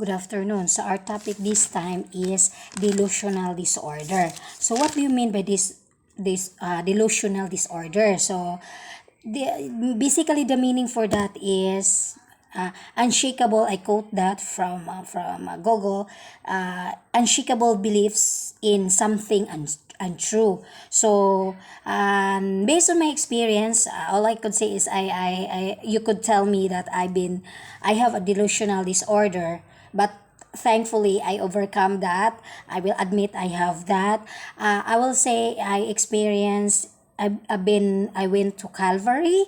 Good afternoon. So our topic this time is delusional disorder. So what do you mean by this delusional disorder? So basically the meaning for that is unshakable. I quote that from Google. Unshakable beliefs in something untrue. So based on my experience, all I could say is I you could tell me that I have a delusional disorder, but thankfully I overcome that. I will admit I have that. I will say I went to Calvary,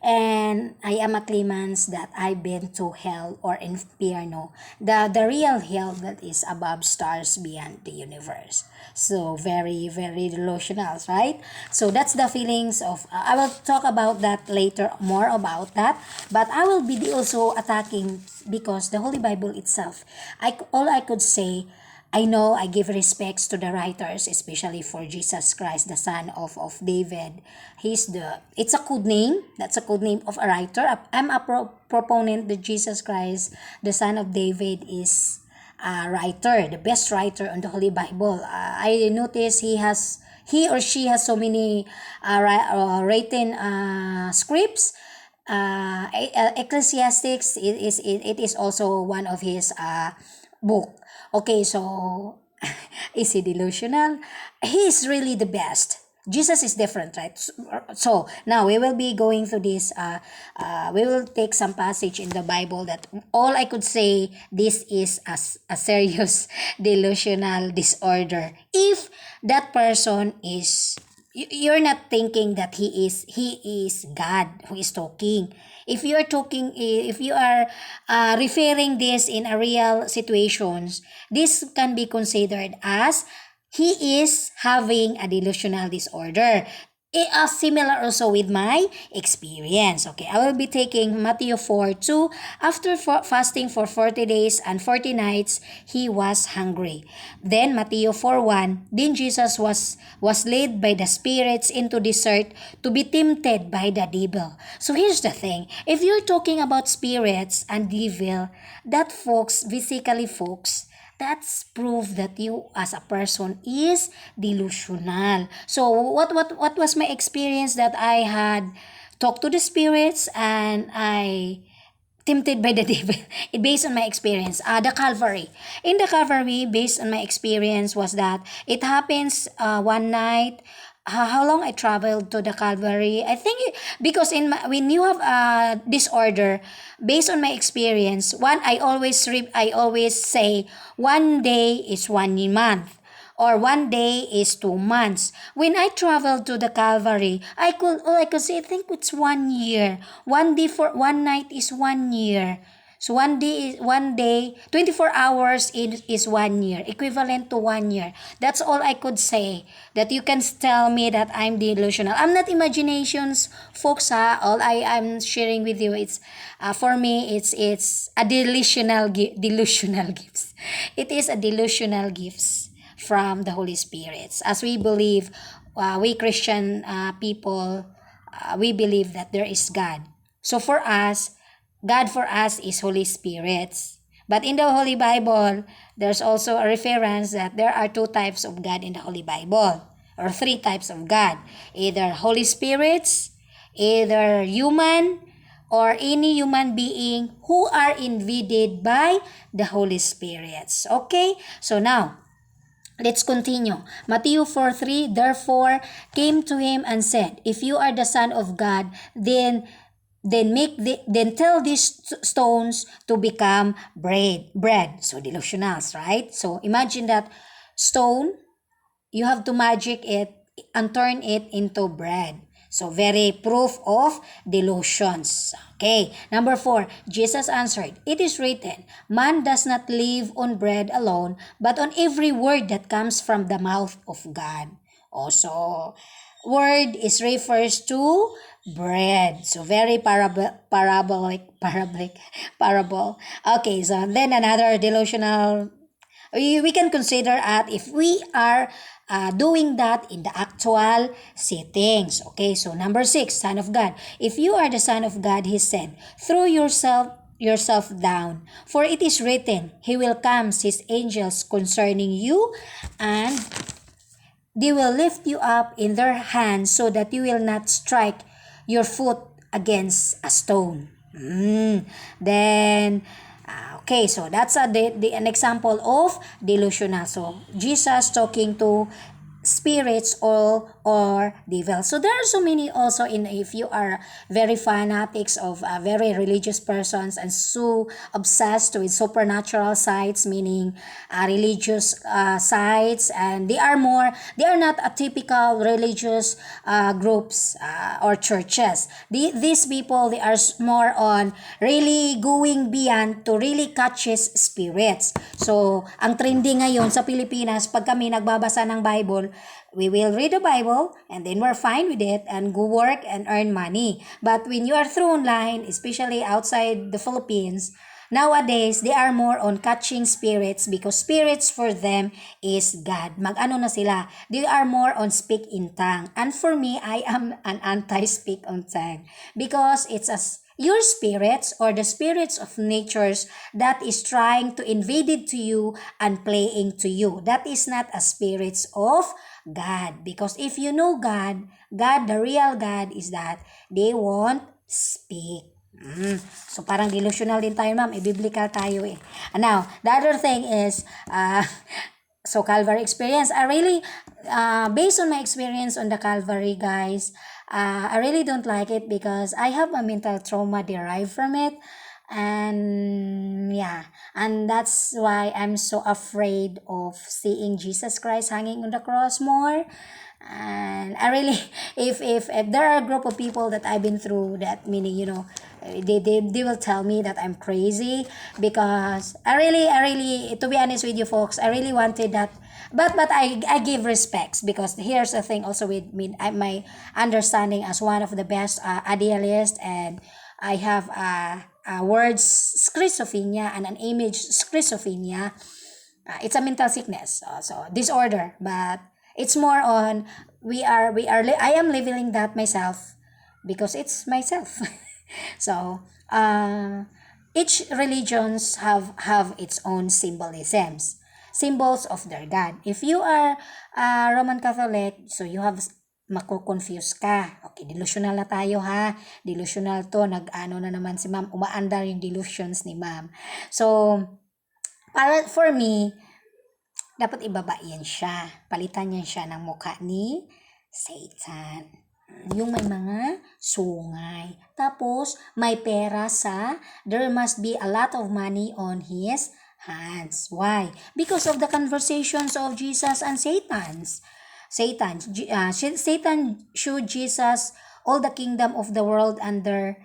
and I am a claimant that I've been to hell or inferno, the real hell that is above stars beyond the universe. So very delusional, right? So that's the feelings of. I will talk about that later, more about that. But I will be also attacking because the Holy Bible itself. All I could say, I know I give respects to the writers, especially for Jesus Christ, the son of David. It's a code name. That's a code name of a writer. I'm a proponent that Jesus Christ, the son of David, is a writer, the best writer on the Holy Bible. I notice he or she has so many written scripts. Ecclesiastics it is also one of his book. Okay, so is he delusional? He is really the best. Jesus is different, right? So now we will be going through this. We will take some passage in the Bible that all I could say this is a serious delusional disorder. If that person is, you're not thinking that he is God who is talking. If you are talking, if you are referring this in a real situations, this can be considered as he is having a delusional disorder. Similar also with my experience. Okay, I will be taking Matthew 4:2. After fasting for 40 days and 40 nights, he was hungry. Then Matthew 4:1. Then Jesus was led by the spirits into desert to be tempted by the devil. So here's the thing. If you're talking about spirits and devil, that basically folks, that's proof that you as a person is delusional. So what was my experience that I had talked to the spirits and I tempted by the devil based on my experience. The Calvary. In the Calvary, based on my experience was that it happens one night. How long I traveled to the Calvary? I think because when you have a disorder, based on my experience, I always say 1 day is 1 month, or 1 day is 2 months. When I traveled to the Calvary, I could say I think it's 1 year. 1 day for 1 night is 1 year. So 1 day, 24 hours is 1 year, equivalent to 1 year. That's all I could say. That you can tell me that I'm delusional. I'm not imaginations, folks. All I'm sharing with you, it's for me, it's a delusional gifts. It is a delusional gifts from the Holy Spirits. As we believe, we Christian people, we believe that there is God. So for us, God for us is Holy Spirits. But in the Holy Bible, there's also a reference that there are 2 types of God in the Holy Bible, or 3 types of God. Either Holy Spirits, either human, or any human being who are invaded by the Holy Spirits. Okay? So now, let's continue. Matthew 4:3, therefore came to him and said, if you are the Son of God, then tell these stones to become bread. So delusionals, right? So imagine that stone, you have to magic it and turn it into bread. So very proof of delusions. Okay, number 4, Jesus answered, it is written, man does not live on bread alone, but on every word that comes from the mouth of God. Also, word is refers to bread. So very parable. Okay, so then another delusional, we can consider at if we are doing that in the actual settings. Okay, so number 6, Son of God. If you are the Son of God, he said, throw yourself yourself down. For it is written, He will command His angels concerning you, and they will lift you up in their hands so that you will not strike your foot against a stone. Then, okay, so that's an example of delusional. So, Jesus talking to spirits or devil. So there are so many also, in if you are very fanatics of very religious persons and so obsessed with supernatural sites, meaning religious sites, and they are not a typical religious groups or churches. These people, they are more on really going beyond to really catches spirits. So ang trending ngayon sa Pilipinas, pag kami nagbabasa ng Bible, we will read the Bible and then we're fine with it and go work and earn money. But when you are through online, especially outside the Philippines, nowadays, they are more on catching spirits because spirits for them is God. Mag-ano na sila? They are more on speak in tongue. And for me, I am an anti-speak on tongue because it's your spirits or the spirits of natures that is trying to invade it to you and playing to you. That is not a spirits of God. Because if you know God, the real God is that they won't speak. So parang delusional din tayo, ma'am. Biblical tayo eh. Now, the other thing is, so Calvary experience. I really, based on my experience on the Calvary, guys, I really don't like it because I have a mental trauma derived from it. And yeah, and that's why I'm so afraid of seeing Jesus Christ hanging on the cross more. And I really, if there are a group of people that I've been through that, meaning, they will tell me that I'm crazy because I really, to be honest with you folks, I really wanted that. But I give respects because here's the thing also with me, my understanding as one of the best idealists, and I have words schizophrenia and an image schizophrenia. It's a mental sickness, so disorder, but it's more on I am leveling that myself because it's myself. So each religions have its own symbols of their God. If you are Roman Catholic, so you have mako-confuse ka. Okay, delusional na tayo ha. Delusional to, nag-ano na naman si ma'am, umaandar yung delusions ni ma'am. So, for me, dapat ibaba yan siya. Palitan yan siya ng mukha ni Satan. Yung may mga sungay. Tapos, may pera there must be a lot of money on his hands. Why? Because of the conversations of Jesus and Satan showed Jesus all the kingdom of the world under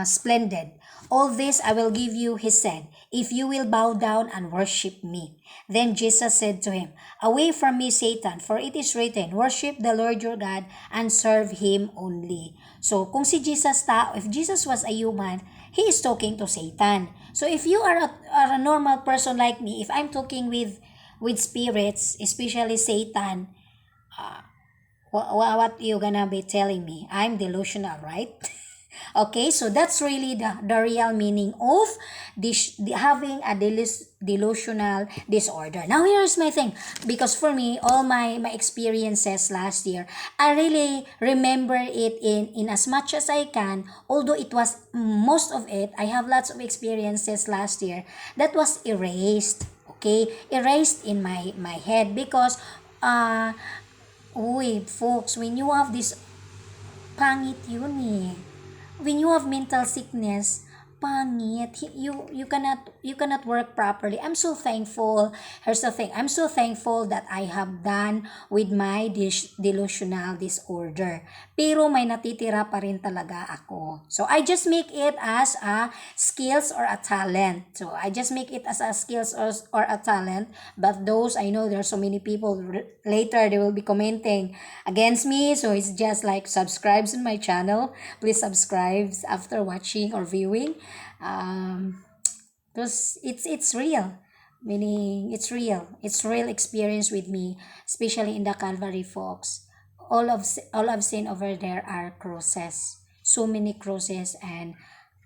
splendid. All this I will give you, he said, if you will bow down and worship me. Then Jesus said to him, away from me, Satan, for it is written, worship the Lord your God and serve him only. So, kung si Jesus if Jesus was a human, he is talking to Satan. So, if you are a normal person like me, if I'm talking with spirits, especially Satan, what you gonna be telling me? I'm delusional, right? Okay, so that's really the real meaning of having a delusional disorder. Now, here's my thing. Because for me, all my experiences last year, I really remember it in as much as I can. Although it was, most of it, I have lots of experiences last year that was erased. Okay? Erased in my head because, folks, when you have this, pangit yun eh. When you have mental sickness, pangit. You cannot work properly. I'm so thankful. Here's the thing. I'm so thankful that I have done with my delusional disorder. Pero may natitira pa rin talaga ako. So I just make it as a skills or a talent. So I just make it as a skills or a talent. But those, I know there are so many people later they will be commenting against me. So it's just like subscribes in my channel. Please subscribe after watching or viewing. Because it's real, meaning it's real experience with me, especially in the Calvary, folks. All I've seen over there are crosses, so many crosses, and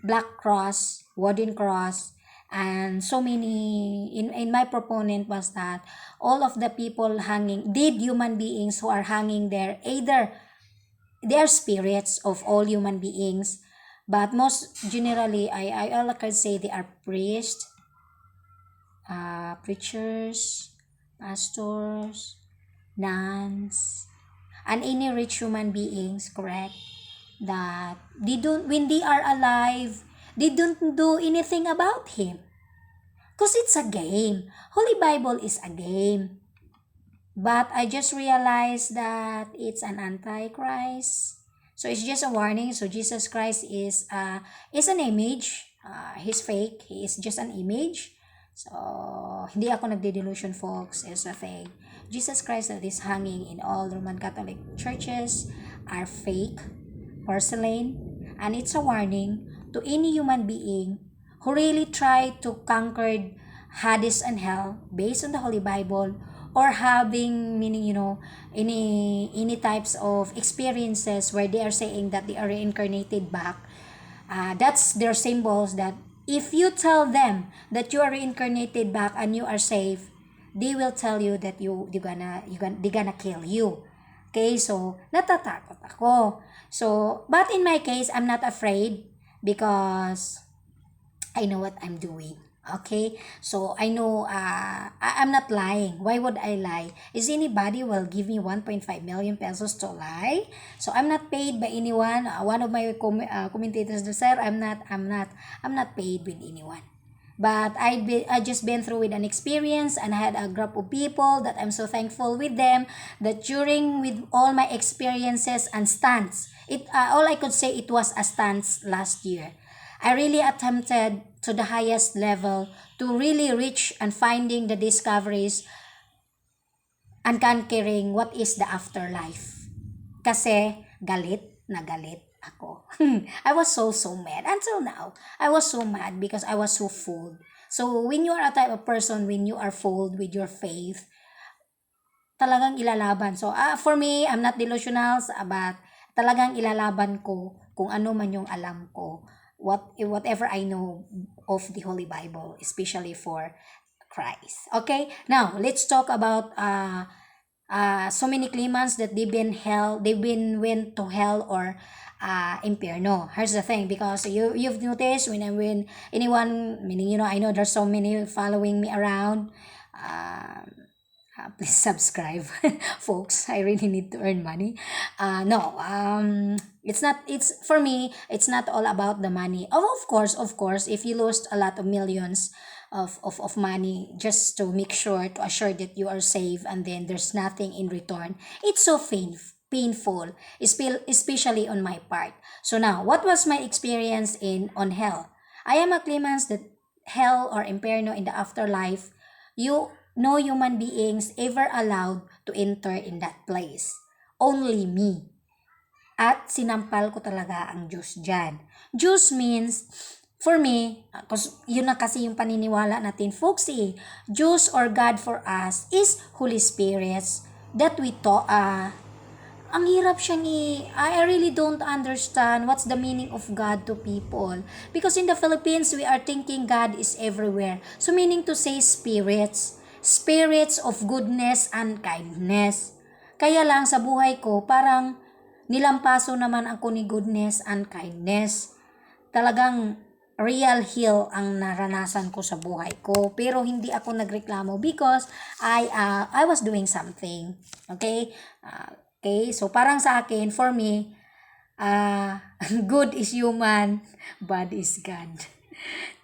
black cross, wooden cross, and so many in my proponent was that all of the people hanging, dead human beings who are hanging there, either they are spirits of all human beings, but most generally I all can say they are priests, preachers, pastors, nuns, and any rich human beings, correct? That they don't, when they are alive, they don't do anything about him. Because it's a game. Holy Bible is a game. But I just realized that it's an antichrist. So it's just a warning. So Jesus Christ is an image. He's fake. He is just an image. So hindi ako nagde-delusion, folks. It's a thing. Jesus Christ that is hanging in all Roman Catholic churches are fake, porcelain, and it's a warning to any human being who really try to conquer Hades and hell based on the Holy Bible, or having, meaning, any types of experiences where they are saying that they are reincarnated back. That's their symbols, that if you tell them that you are reincarnated back and you are safe, they will tell you that they gonna kill you. Okay, so natatakot ako. So, but in my case, I'm not afraid because I know what I'm doing. Okay, so I know, I'm not lying. Why would I lie? Is anybody will give me 1.5 million pesos to lie? So I'm not paid by anyone. One of my commentators said, I'm not paid with anyone. But I just been through with an experience, and I had a group of people that I'm so thankful with them, that during with all my experiences and stunts, all I could say, it was a stunts last year. I really attempted to the highest level to really reach and finding the discoveries and conquering what is the afterlife. Kasi galit na galit ako. I was so mad. Until now, I was so mad because I was so fooled. So when you are a type of person, when you are fooled with your faith, talagang ilalaban. So for me, I'm not delusional, but talagang ilalaban ko kung ano man yung alam ko. Whatever I know of the Holy Bible, especially for Christ. Okay, now let's talk about so many claimants that they've been went to hell or impierno. Here's the thing, because you've noticed when anyone, meaning, I know there's so many following me around. Please subscribe, folks. I really need to earn money. No, it's for me, it's not all about the money. Of course, if you lost a lot of millions of money just to make sure, to assure that you are safe, and then there's nothing in return, it's so painful, especially on my part. So now, what was my experience on hell? I am a claimant that hell or impierno, in the afterlife, no human beings ever allowed to enter in that place. Only me. At sinampal ko talaga ang Diyos dyan. Diyos means, for me, because yun na kasi yung paniniwala natin, folks, Diyos or God for us is Holy Spirits that we taught. Ang hirap siyang I really don't understand what's the meaning of God to people. Because in the Philippines, we are thinking God is everywhere. So meaning to say spirits of goodness and kindness. Kaya lang sa buhay ko, parang nilampaso naman ako ni goodness and kindness. Talagang real hell ang naranasan ko sa buhay ko. Pero hindi ako nagreklamo because I was doing something. Okay? Okay, so parang sa akin, for me, good is human, bad is God.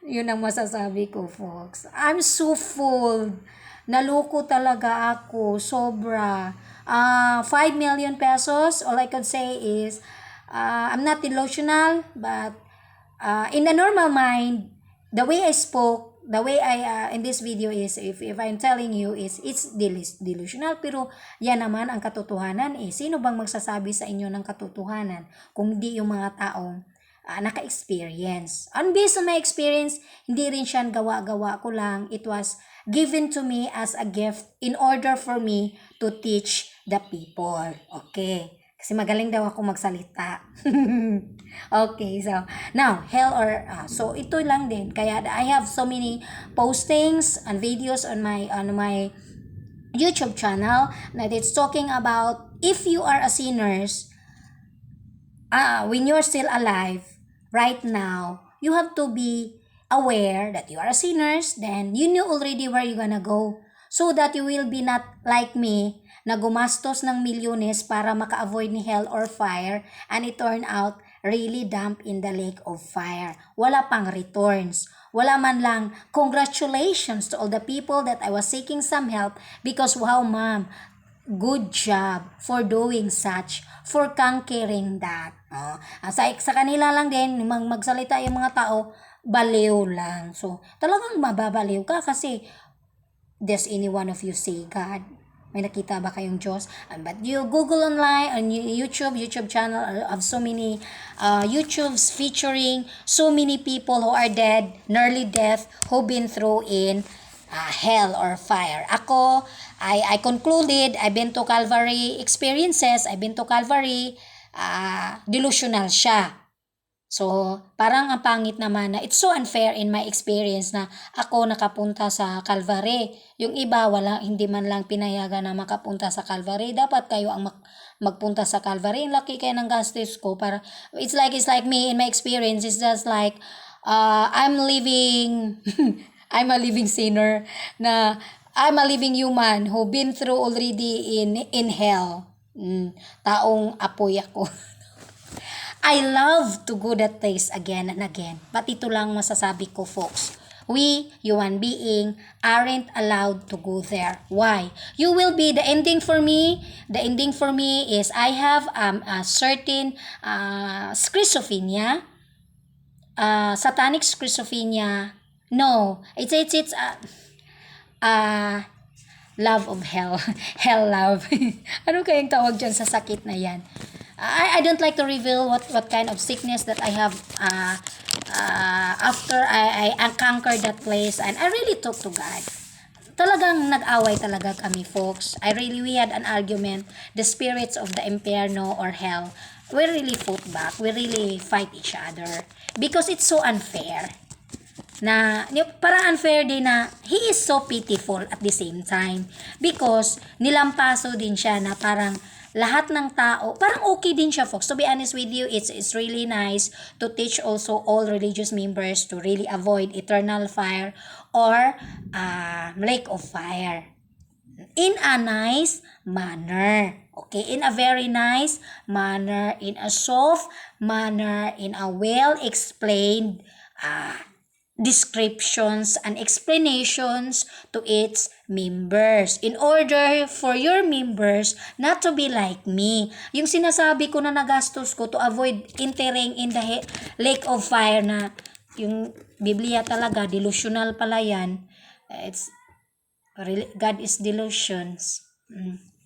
Yun ang masasabi ko, folks. I'm so full. Naluko talaga ako, sobra. 5 million pesos, all I could say is, I'm not delusional, but in a normal mind, the way I spoke, the way I in this video is, if I'm telling you, is it's delusional, pero yan naman ang katotohanan. Sino bang magsasabi sa inyo ng katotohanan kung di yung mga taong naka-experience? And based on my experience, hindi rin siya gawa-gawa ko lang. It was given to me as a gift in order for me to teach the people. Okay. Kasi magaling daw ako magsalita. Okay, so now, hell or so ito lang din. Kaya I have so many postings and videos on my YouTube channel that it's talking about if you are a sinners, when you're still alive right now, you have to be aware that you are a sinners, then you knew already where you're gonna go. So that you will be not like me na gumastos ng milyones para maka-avoid ni hell or fire and it turned out really dump in the lake of fire. Wala pang returns. Wala man lang congratulations to all the people that I was seeking some help because wow ma'am, good job for doing such, for conquering that. Sa kanila lang din, magsalita yung mga tao, baliw lang. So, talagang mababaliw ka kasi does any one of you say God? May nakita ba kayong Diyos? But you Google online, on YouTube channel of so many YouTubes featuring so many people who are dead, nearly death, who been through in hell or fire. Ako, I concluded, I've been to Calvary experiences, I've been to Calvary, delusional siya. So, parang ang pangit naman na it's so unfair in my experience na ako nakapunta sa Calvary. Yung iba, hindi man lang pinayagan na makapunta sa Calvary. Dapat kayo ang magpunta sa Calvary. Laki kayo ng gastos ko. It's like me in my experience. It's just like, I'm living, I'm a living sinner na I'm a living human who been through already in hell. Taong apoy ako. I love to go that place again and again. But ito lang masasabi ko, folks. We, human being, aren't allowed to go there. Why? You will be the ending for me. The ending for me is I have a certain schizophrenia. Satanic schizophrenia. No, it's love of hell. Hell love. Ano kayang tawag dyan sa sakit na yan? I don't like to reveal what kind of sickness that I have after I conquered that place and I really talk to God. Talagang nag-away talaga kami, folks. We had an argument. The spirits of the inferno or hell, we really fought back. We really fight each other because it's so unfair. Parang unfair din na he is so pitiful at the same time because nilampaso din siya na parang lahat ng tao, parang okay din siya, folks. To be honest with you, it's really nice to teach also all religious members to really avoid eternal fire or lake of fire in a nice manner. Okay, in a very nice manner, in a soft manner, in a well-explained descriptions and explanations to its members in order for your members not to be like me. Yung sinasabi ko na nagastos ko to avoid entering in the lake of fire na yung Biblia talaga, delusional pala yan. God is delusions.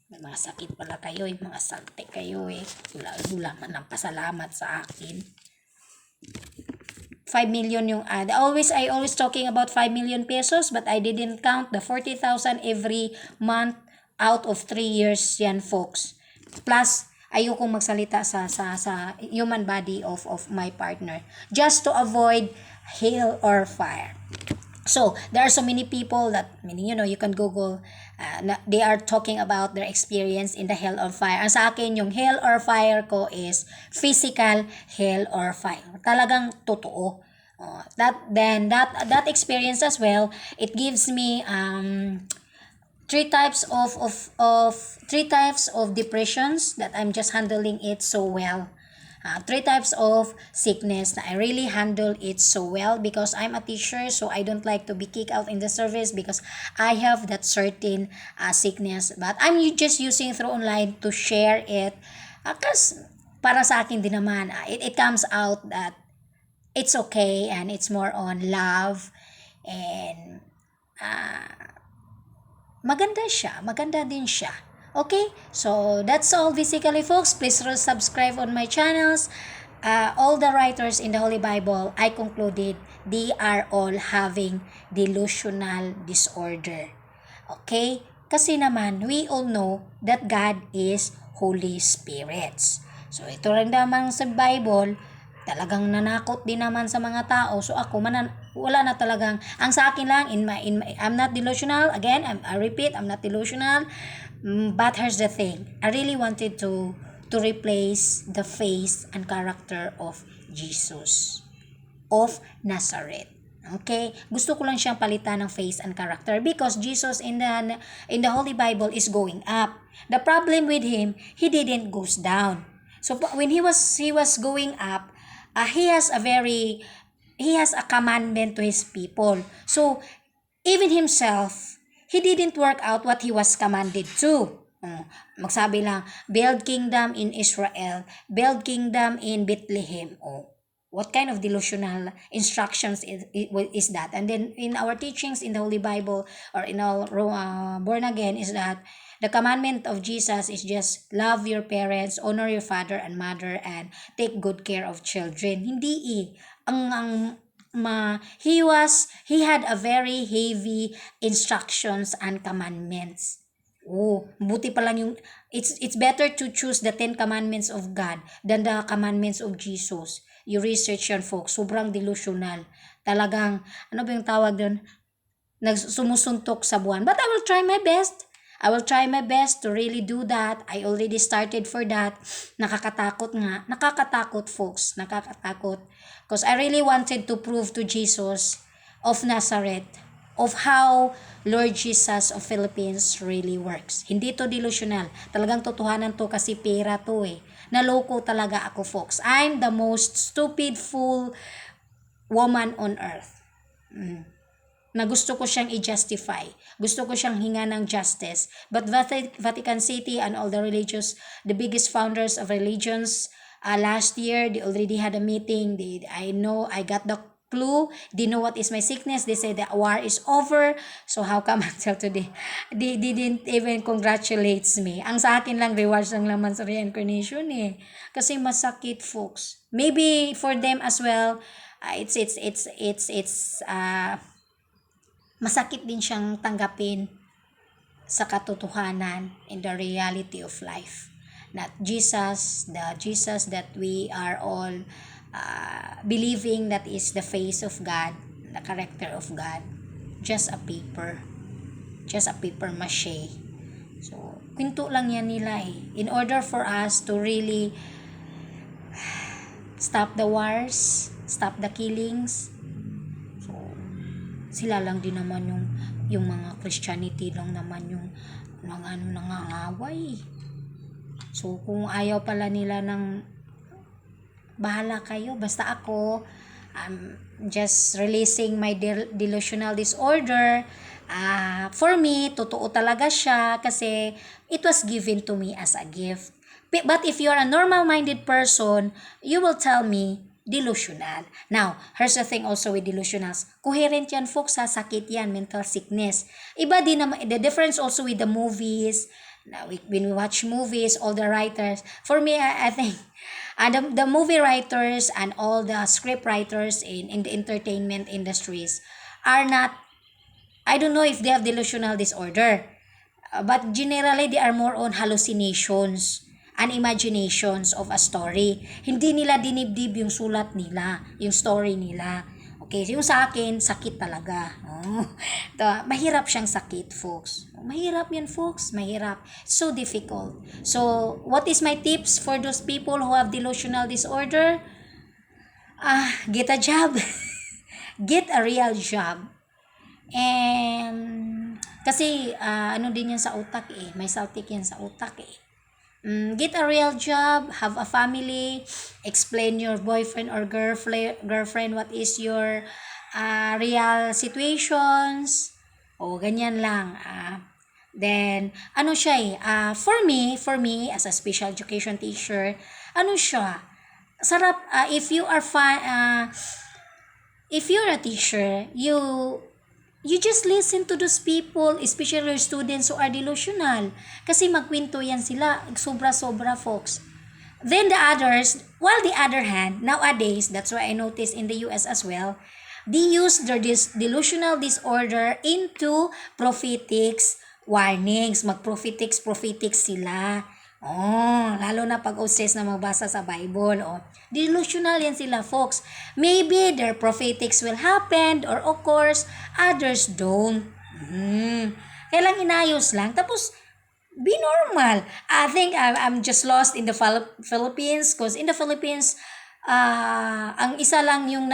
Mga sakit pala kayo, mga salte kayo Wala man lang pasalamat sa akin. 5 million yung I always talking about 5 million pesos but I didn't count the 40,000 every month out of 3 years yan, folks. Plus, ayokong magsalita sa human body of my partner just to avoid hell or fire. So, there are so many people that, you can Google, they are talking about their experience in the hell or fire. Ang sa akin, yung hell or fire ko is physical hell or fire. Talagang totoo. That experience as well, it gives me three types of depressions that I'm just handling it so well. 3 types of sickness na I really handle it so well because I'm a teacher, so I don't like to be kicked out in the service because I have that certain sickness. But I'm just using through online to share it because para sa akin din naman, it comes out that it's okay and it's more on love and maganda din siya. Okay, so that's all basically, folks. Please subscribe on my channels. All the writers in the Holy Bible, I concluded they are all having delusional disorder. Okay, Kasi naman, we all know that God is Holy Spirits. So, ito rin naman sa Bible, talagang nanakot din naman sa mga tao. So, ako, wala na talagang, ang sa akin lang, I'm not delusional. Again, I repeat, I'm not delusional. But here's the thing. I really wanted to replace the face and character of Jesus of Nazareth. Okay? Gusto ko lang siyang palitan ng face and character because Jesus in the Holy Bible is going up. The problem with him, he didn't goes down. So when he was going up, he has a commandment to his people. So even himself, he didn't work out what he was commanded to. Magsabi lang, build kingdom in Israel, build kingdom in Bethlehem. What kind of delusional instructions is that? And then in our teachings in the Holy Bible or in our born again is that the commandment of Jesus is just love your parents, honor your father and mother, and take good care of children. Hindi he had a very heavy instructions and commandments. Buti pa lang yung it's better to choose the 10 commandments of God than the commandments of Jesus. You research yan, folks. Sobrang delusional. Talagang, ano ba yung tawag doon? Sumusuntok sa buwan. But I will try my best. I will try my best to really do that. I already started for that. Nakakatakot nga. Nakakatakot, folks. Nakakatakot. Because I really wanted to prove to Jesus of Nazareth of how Lord Jesus of Philippines really works. Hindi to delusional. Talagang totohanan to kasi pera to eh. Naloko talaga ako, folks. I'm the most stupid fool woman on earth. Na gusto ko siyang i-justify. Gusto ko siyang hinga ng justice. But Vatican City and all the the biggest founders of religions, last year, they already had a meeting. I got the clue. They know what is my sickness. They said the war is over. So how come until today? They didn't even congratulate me. Ang sa akin lang, rewards lang naman sa reincarnation eh. Kasi masakit, folks. Maybe for them as well, masakit din siyang tanggapin sa katotohanan in the reality of life. Not Jesus, the Jesus that we are all believing that is the face of God, the character of God, just a paper mache. So, kwento lang yan nila eh. In order for us to really stop the wars, stop the killings, so, sila lang din naman yung mga Christianity lang naman yung nangangaway. So, kung ayaw pala nila ng bahala kayo, basta ako I'm just releasing my delusional disorder. For me, totoo talaga siya kasi it was given to me as a gift. But if you're a normal-minded person, you will tell me delusional. Now, here's the thing also with delusionals. Coherent yan, folks, ha? Sakit yan, mental sickness. Iba din naman, the difference also with the movies. Now, when we watch movies, all the writers, for me, I think, the movie writers and all the script writers in the entertainment industries are not, I don't know if they have delusional disorder, but generally they are more on hallucinations and imaginations of a story. Hindi nila dinibdib yung sulat nila, yung story nila. Okay, yung sa akin, sakit talaga. Mahirap siyang sakit, folks. Mahirap yan, folks. Mahirap. So difficult. So, what is my tips for those people who have delusional disorder? Get a job. Get a real job. And, kasi, ano din yan sa utak eh. May saltik yan sa utak eh. Get a real job, have a family, explain your boyfriend or girlfriend what is your real situations. Ganyan lang. Then, ano siya eh, for me, as a special education teacher, ano siya, sarap, if you're a teacher, you just listen to those people, especially students who are delusional. Kasi magkwento yan sila, sobra-sobra, folks. Then the other hand, nowadays, that's why I noticed in the US as well, they use their delusional disorder into prophetics warnings, mag-prophetics sila. Oh, lalo na pag obsessed na magbasa sa Bible. Oh, delusional yan sila, folks. Maybe their prophetics will happen or of course, others don't. Kailang inayos lang. Tapos, be normal. I think I'm just lost in the Philippines because in the Philippines, ang isa lang yung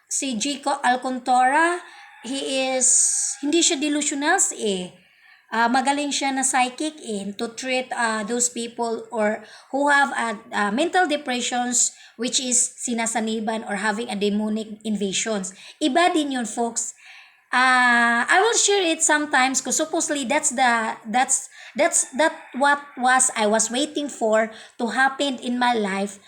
si Jico Alcontora, hindi siya delusional eh. Magaling siya na psychic to treat those people or who have mental depressions which is sinasaniban or having a demonic invasions. Iba din yun, folks. I will share it sometimes because supposedly that what I was waiting for to happen in my life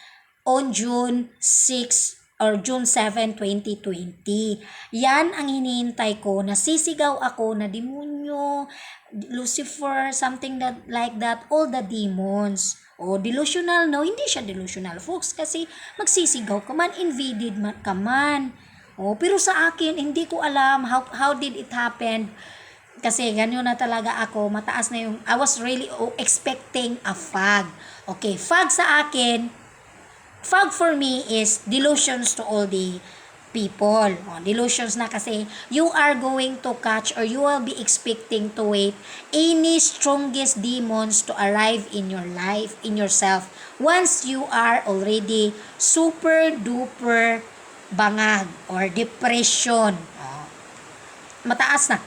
on June 6 or June 7, 2020. Yan ang hinihintay ko. Nasisigaw ako na demonyo, Lucifer, something like that, all the demons. O, delusional, no? Hindi siya delusional, folks, kasi magsisigaw ka man, invaded man ka man. O, pero sa akin, hindi ko alam how did it happen. Kasi ganyan na talaga ako, mataas na yung, I was really expecting a fog. Okay, fog sa akin, fog for me is delusions to all the people. Delusions na kasi you are going to catch or you will be expecting to wait any strongest demons to arrive in your life, in yourself. Once you are already super duper bangag or depression. Mataas na.